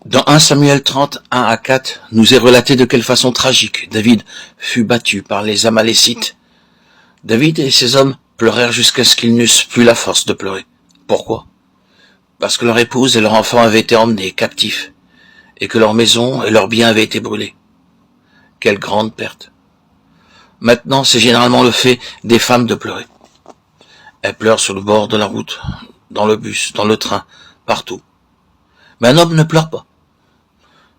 Dans 1 Samuel 30, 1 à 4, nous est relaté de quelle façon tragique David fut battu par les Amalécites. David et ses hommes pleurèrent jusqu'à ce qu'ils n'eussent plus la force de pleurer. Pourquoi? Parce que leur épouse et leur enfant avaient été emmenés captifs, et que leur maison et leurs biens avaient été brûlés. Quelle grande perte. Maintenant, c'est généralement le fait des femmes de pleurer. Elles pleurent sur le bord de la route, dans le bus, dans le train, partout. Mais un homme ne pleure pas.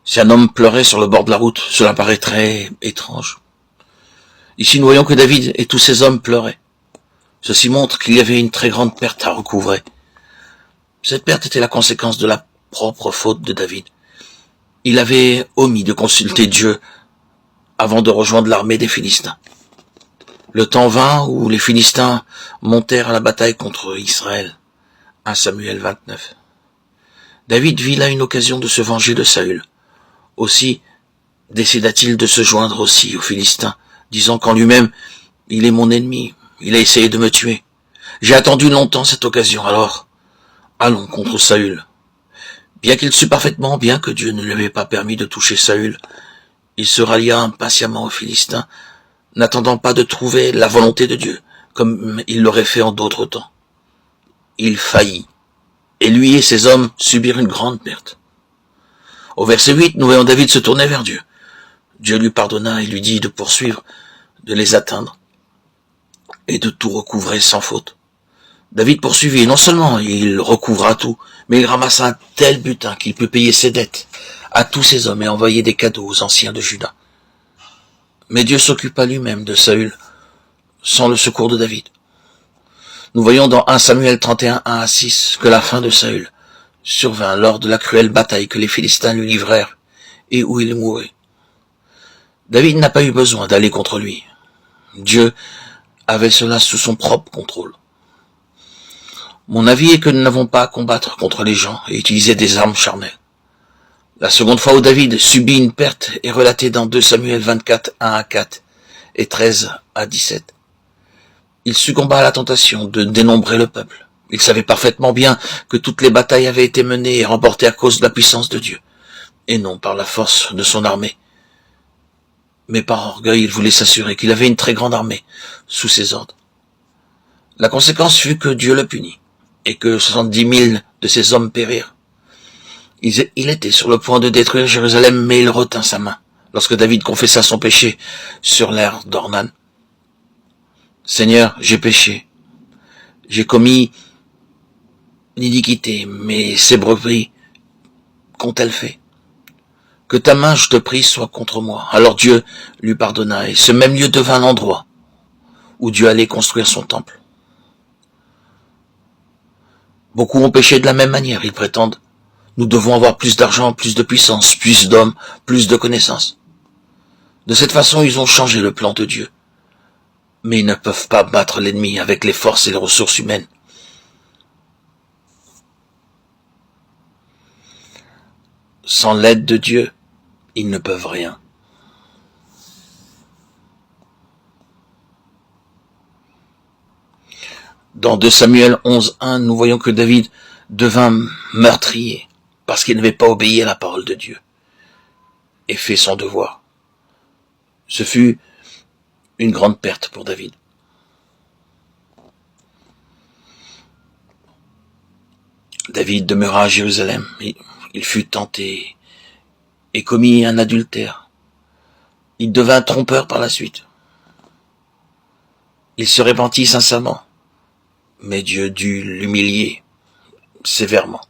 Si un homme pleurait sur le bord de la route, cela paraîtrait étrange. Ici, nous voyons que David et tous ses hommes pleuraient. Ceci montre qu'il y avait une très grande perte à recouvrer. Cette perte était la conséquence de la propre faute de David. Il avait omis de consulter Dieu avant de rejoindre l'armée des Philistins. Le temps vint où les Philistins montèrent à la bataille contre Israël. 1 Samuel 29. David vit là une occasion de se venger de Saül. Aussi décida-t-il de se joindre aussi aux Philistins, disant qu'en lui-même, il est mon ennemi, il a essayé de me tuer. J'ai attendu longtemps cette occasion, alors allons contre Saül. Bien qu'il sût parfaitement bien que Dieu ne lui avait pas permis de toucher Saül, il se rallia impatiemment aux Philistins, n'attendant pas de trouver la volonté de Dieu, comme il l'aurait fait en d'autres temps. Il faillit, et lui et ses hommes subirent une grande perte. Au verset 8, nous voyons David se tourner vers Dieu. Dieu lui pardonna et lui dit de poursuivre, de les atteindre, et de tout recouvrer sans faute. David poursuivit, et non seulement il recouvra tout, mais il ramassa un tel butin qu'il put payer ses dettes à tous ses hommes et envoyer des cadeaux aux anciens de Juda. Mais Dieu s'occupa lui-même de Saül, sans le secours de David. Nous voyons dans 1 Samuel 31, 1 à 6, que la fin de Saül survint lors de la cruelle bataille que les Philistins lui livrèrent, et où il mourut. David n'a pas eu besoin d'aller contre lui. Dieu avait cela sous son propre contrôle. Mon avis est que nous n'avons pas à combattre contre les gens et utiliser des armes charnelles. La seconde fois où David subit une perte est relatée dans 2 Samuel 24, 1 à 4 et 13 à 17. Il succomba à la tentation de dénombrer le peuple. Il savait parfaitement bien que toutes les batailles avaient été menées et remportées à cause de la puissance de Dieu, et non par la force de son armée. Mais par orgueil, il voulait s'assurer qu'il avait une très grande armée sous ses ordres. La conséquence fut que Dieu le punit, et que 70 000 de ses hommes périrent. Il était sur le point de détruire Jérusalem, mais il retint sa main, lorsque David confessa son péché sur l'aire d'Ornan. Seigneur, j'ai péché. J'ai commis l'iniquité, mais ces brebis qu'ont-elles fait? Que ta main, je te prie, soit contre moi. Alors Dieu lui pardonna, et ce même lieu devint l'endroit où Dieu allait construire son temple. Beaucoup ont péché de la même manière, ils prétendent. Nous devons avoir plus d'argent, plus de puissance, plus d'hommes, plus de connaissances. De cette façon, ils ont changé le plan de Dieu. Mais ils ne peuvent pas battre l'ennemi avec les forces et les ressources humaines. Sans l'aide de Dieu, ils ne peuvent rien. Dans 2 Samuel 11.1, nous voyons que David devint meurtrier parce qu'il n'avait pas obéi à la parole de Dieu et fait son devoir. Ce fut une grande perte pour David. David demeura à Jérusalem. Il fut tenté et commit un adultère. Il devint trompeur par la suite. Il se repentit sincèrement, mais Dieu dut l'humilier sévèrement.